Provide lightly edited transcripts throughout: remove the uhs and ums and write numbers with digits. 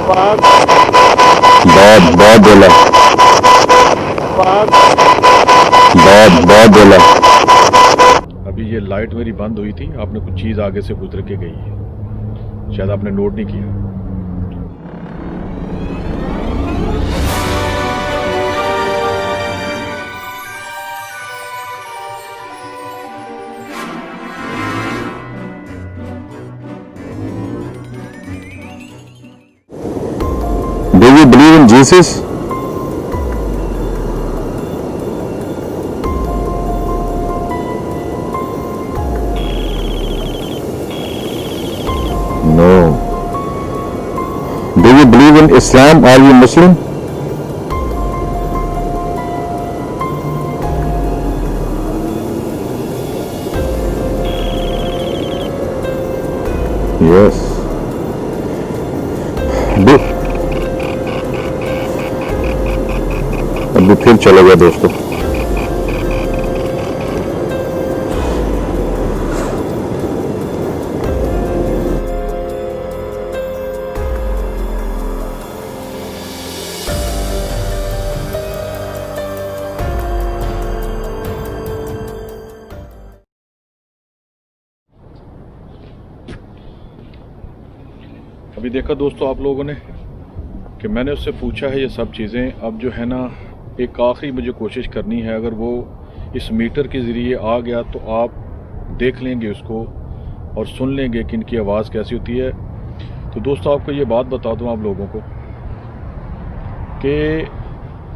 बहुत बहुत बोला, बहुत बहुत बोला। अभी ये लाइट मेरी बंद हुई थी, आपने कुछ चीज़ आगे से गुजर के गई है, शायद आपने नोट नहीं किया। Do you believe in Jesus? No. Do you believe in Islam? Are you Muslim? Yes. अभी फिर चले गए दोस्तों। अभी देखा दोस्तों आप लोगों ने कि मैंने उससे पूछा है ये सब चीज़ें। अब जो है ना, एक आखिरी मुझे कोशिश करनी है, अगर वो इस मीटर के ज़रिए आ गया तो आप देख लेंगे उसको और सुन लेंगे कि इनकी आवाज़ कैसी होती है। तो दोस्तों आपको ये बात बता दूं आप लोगों को कि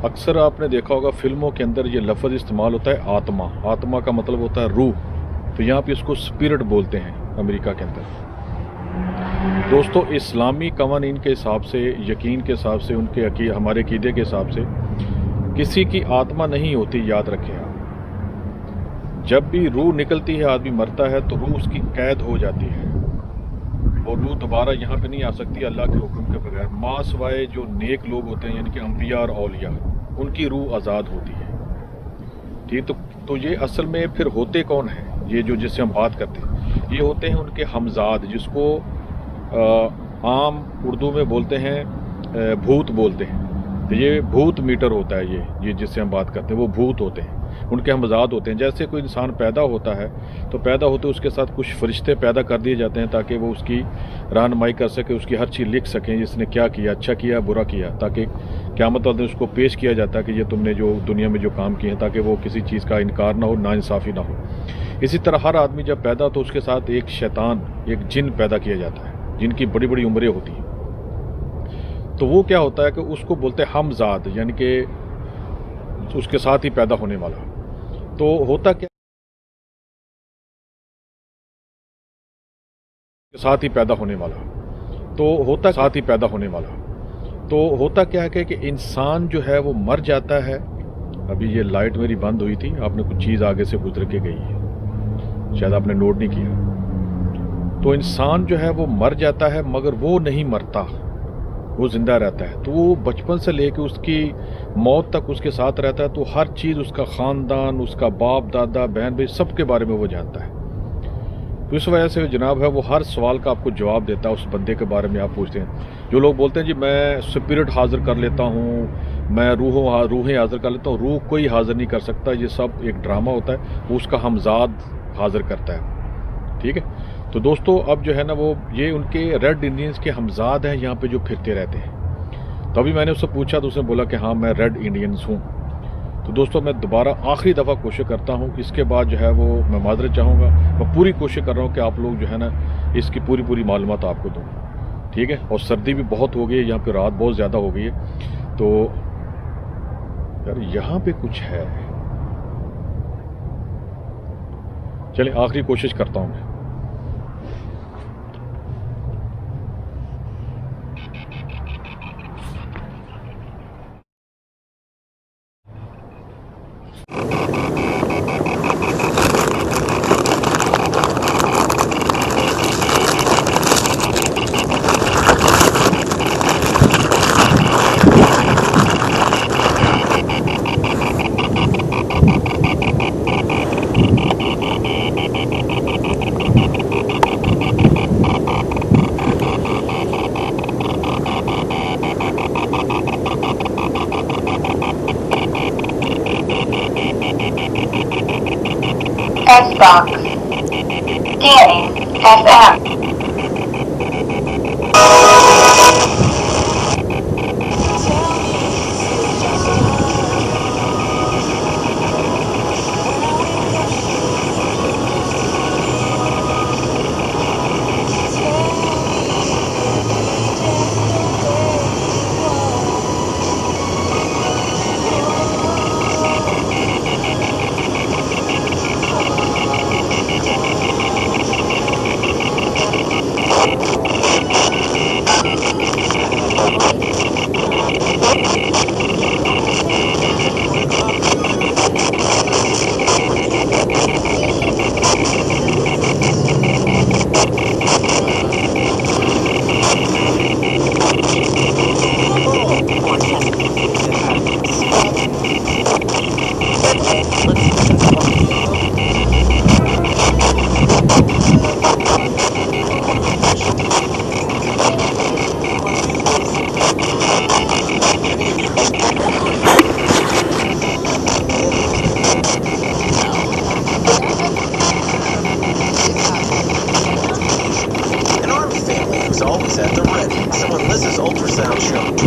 अक्सर आपने देखा होगा फिल्मों के अंदर ये लफ्ज़ इस्तेमाल होता है आत्मा। आत्मा का मतलब होता है रूह, तो यहाँ पे इसको स्पिरिट बोलते हैं अमेरिका के अंदर। दोस्तों इस्लामी कवानीन के हिसाब से, यकीन के हिसाब से, उनके हमारे अकीदे के हिसाब से किसी की आत्मा नहीं होती, याद रखें आप। जब भी रूह निकलती है, आदमी मरता है, तो रूह उसकी कैद हो जाती है और रूह दोबारा यहाँ पे नहीं आ सकती अल्लाह के हुक्म के बगैर। माँ सिवाय जो नेक लोग होते हैं, यानी कि अंबिया और औलिया, उनकी रूह आज़ाद होती है। ठीक, तो ये असल में फिर होते कौन हैं? ये जो जिससे हम बात करते हैं, ये होते हैं उनके हमजाद, जिसको आम उर्दू में बोलते हैं भूत बोलते हैं। तो ये भूत मीटर होता है, ये जिससे हम बात करते हैं वो भूत होते हैं, उनके हमजाद होते हैं। जैसे कोई इंसान पैदा होता है तो पैदा होते उसके साथ कुछ फरिश्ते पैदा कर दिए जाते हैं ताकि वो उसकी रहनुमाई कर सके, उसकी हर चीज़ लिख सकें, जिसने क्या किया, अच्छा किया, बुरा किया, ताकि क़यामत वाले दिन उसको पेश किया जाता है कि ये तुमने जो दुनिया में जो काम किए हैं, ताकि वो किसी चीज़ का इनकार ना हो, नाइंसाफ़ी ना हो। इसी तरह हर आदमी जब पैदा तो उसके साथ एक शैतान, एक जिन पैदा किया जाता है, जिनकी बड़ी बड़ी उम्रें होती हैं। तो वो क्या होता है कि उसको बोलते हैं हमजाद, यानी कि उसके साथ ही पैदा होने वाला। तो होता क्या, साथ ही पैदा होने वाला। तो होता साथ ही पैदा होने वाला। तो होता क्या है कि इंसान जो है वो मर जाता है। अभी ये लाइट मेरी बंद हुई थी, आपने कुछ चीज़ आगे से गुजर के गई है, शायद आपने नोट नहीं किया। तो इंसान जो है वो मर जाता है, मगर वो नहीं मरता, वो ज़िंदा रहता है। तो वो बचपन से लेकर उसकी मौत तक उसके साथ रहता है। तो हर चीज़, उसका ख़ानदान, उसका बाप दादा, बहन भाई, सब के बारे में वो जानता है। तो इस वजह से जनाब है वो हर सवाल का आपको जवाब देता है। उस बंदे के बारे में आप पूछते हैं, जो लोग बोलते हैं जी मैं स्पिरिट हाज़िर कर लेता हूँ, मैं रूहें हाज़िर कर लेता हूँ, रूह कोई हाज़िर नहीं कर सकता, ये सब एक ड्रामा होता है, वो उसका हमजाद हाज़िर करता है। ठीक है। तो दोस्तों अब जो है ना, वो ये उनके रेड इंडियंस के हमजाद हैं यहाँ पे जो फिरते रहते हैं। तो अभी मैंने उससे पूछा तो उसने बोला कि हाँ मैं रेड इंडियंस हूँ। तो दोस्तों मैं दोबारा आखिरी दफ़ा कोशिश करता हूँ, इसके बाद जो है वो मैं माजरत चाहूँगा। मैं पूरी कोशिश कर रहा हूँ कि आप लोग जो है ना इसकी पूरी मालूमात आपको दूँ। ठीक है। और सर्दी भी बहुत हो गई है, यहाँ पे रात बहुत ज़्यादा हो गई है। तो यार यहाँ पे कुछ है, चलिए आखिरी कोशिश करता हूँ मैं। Icebox. Scanning FM. An army family who's always at the ready. So when Liz's ultrasound showed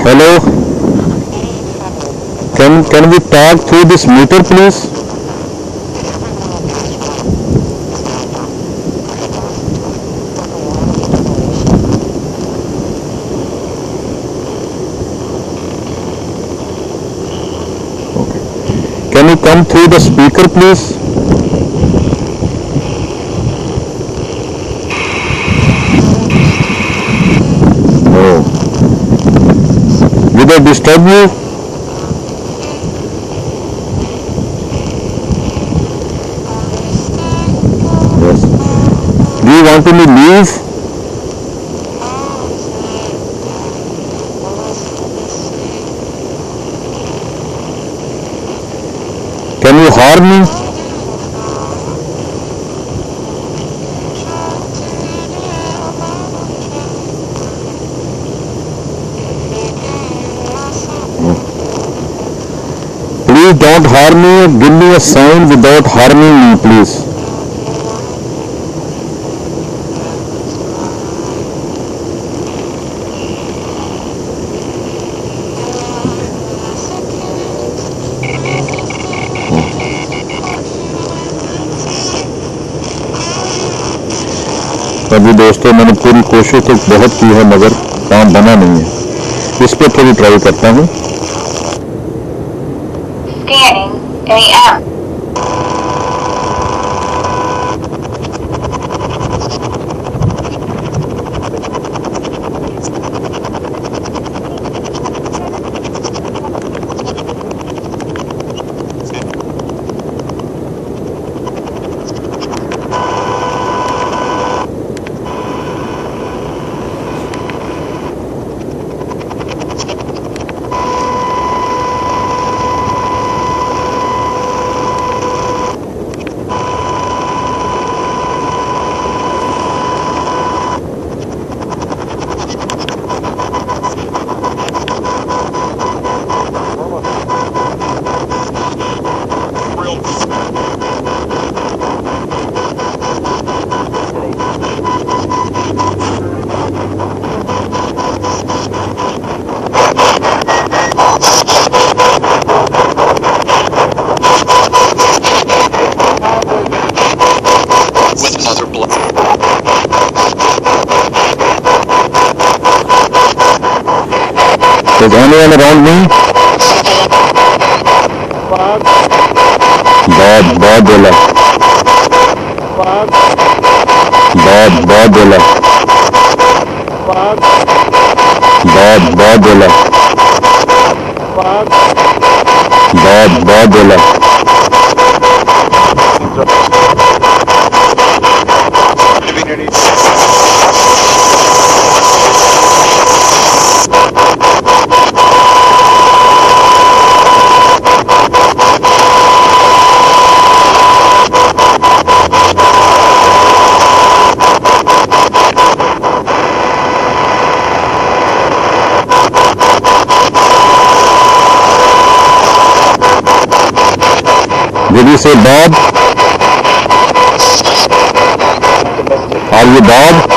Hello. Can we talk through this meter, please? Okay. Can you come through the speaker, please? No. Did I disturb you? Yes. Do you want me to leave? Can you harm me? Please don't harm me. Give me a sign without harming me, please. अभी दोस्तों मैंने पूरी कोशिश तो बहुत की है मगर काम बना नहीं है। इस पे थोड़ी ट्राई करता हूँ। Scanning AM. Is anyone around me? बहुत बोला बहुत बोला बहुत बोला बहुत बोला Did you say Bob? Are you Bob?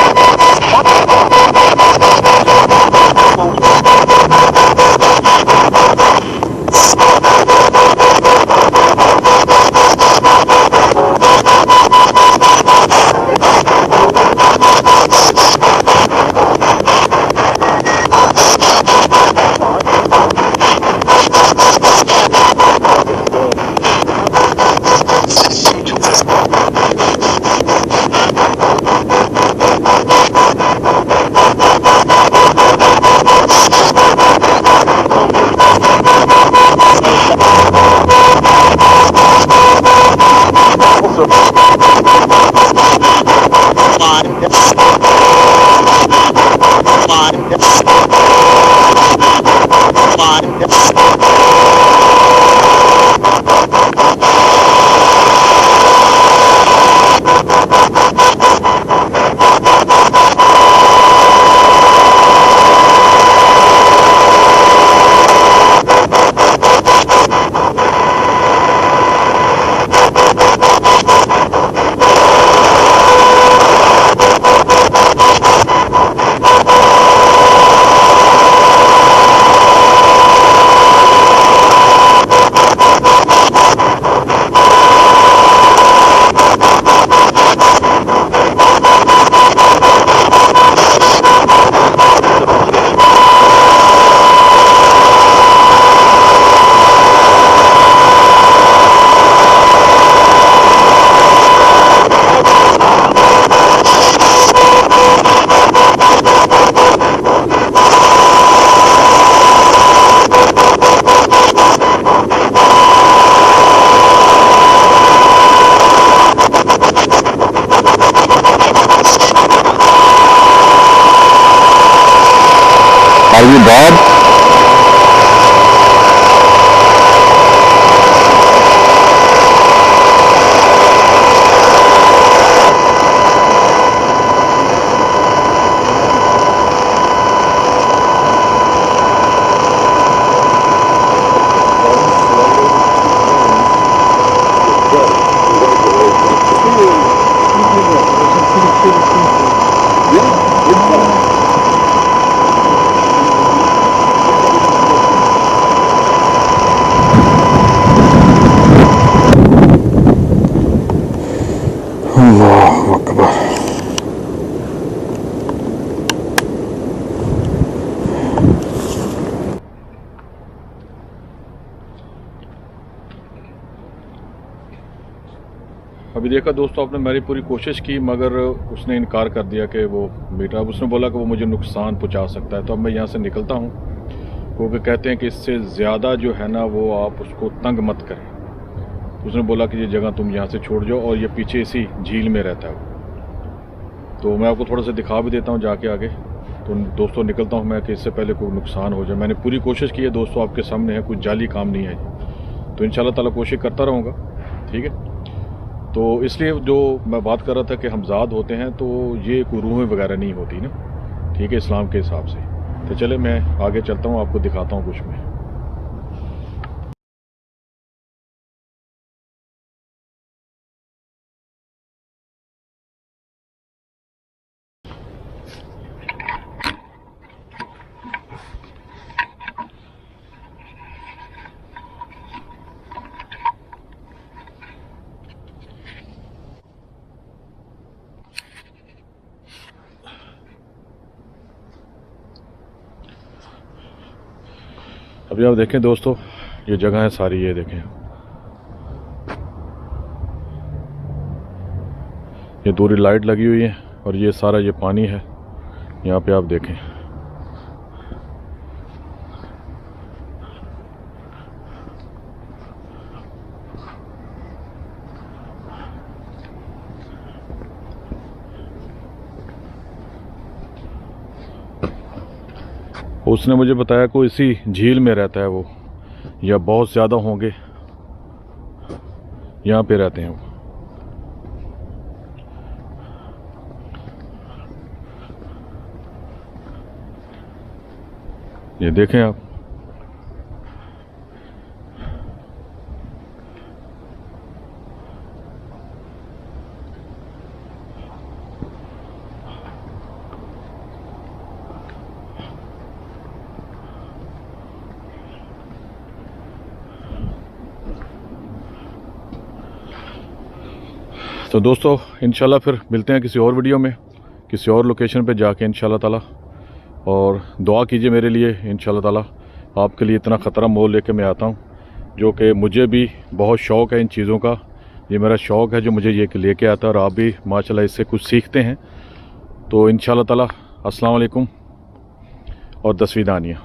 Are you Bob? Allahu Akbar. अभी देखा दोस्तों, आपने मेरी पूरी कोशिश की मगर उसने इनकार कर दिया कि वो मीटर, अब उसने बोला कि वो मुझे नुकसान पहुंचा सकता है। तो अब मैं यहाँ से निकलता हूँ, क्योंकि कहते हैं कि इससे ज़्यादा जो है ना वो आप उसको तंग मत करें। उसने बोला कि ये जगह तुम यहाँ से छोड़ जाओ, और ये पीछे इसी झील में रहता है वो। तो मैं आपको थोड़ा सा दिखा भी देता हूँ जाके आगे। तो दोस्तों निकलता हूँ मैं कि इससे पहले कोई नुकसान हो जाए। मैंने पूरी कोशिश की है दोस्तों, आपके सामने है, कुछ जाली काम नहीं है। तो इंशाल्लाह ताला कोशिश करता रहूँगा, ठीक है। तो इसलिए जो मैं बात कर रहा था कि हमजाद होते हैं तो ये कोई रूहें वगैरह नहीं होती ना, ठीक है, इस्लाम के हिसाब से। तो चले मैं आगे चलता हूँ, आपको दिखाता हूँ कुछ मैं। अभी आप देखें दोस्तों, ये जगह है सारी, ये देखें, ये दूरी लाइट लगी हुई है और ये सारा ये पानी है। यहाँ पे आप देखें, उसने मुझे बताया कोई इसी झील में रहता है वो, या बहुत ज़्यादा होंगे, यहाँ पे रहते हैं वो। ये देखें आप, तो दोस्तों इंशाल्लाह फिर मिलते हैं किसी और वीडियो में, किसी और लोकेशन पे जाके इंशाल्लाह ताला। और दुआ कीजिए मेरे लिए, इंशाल्लाह ताला आपके लिए इतना ख़तरा मोल लेके मैं आता हूँ, जो कि मुझे भी बहुत शौक़ है इन चीज़ों का। ये मेरा शौक़ है जो मुझे ये लेके आता है, और आप भी माशाल्लाह इससे कुछ सीखते हैं। तो इंशाल्लाह ताला अस्सलाम वालेकुम और दसवीं दानिया।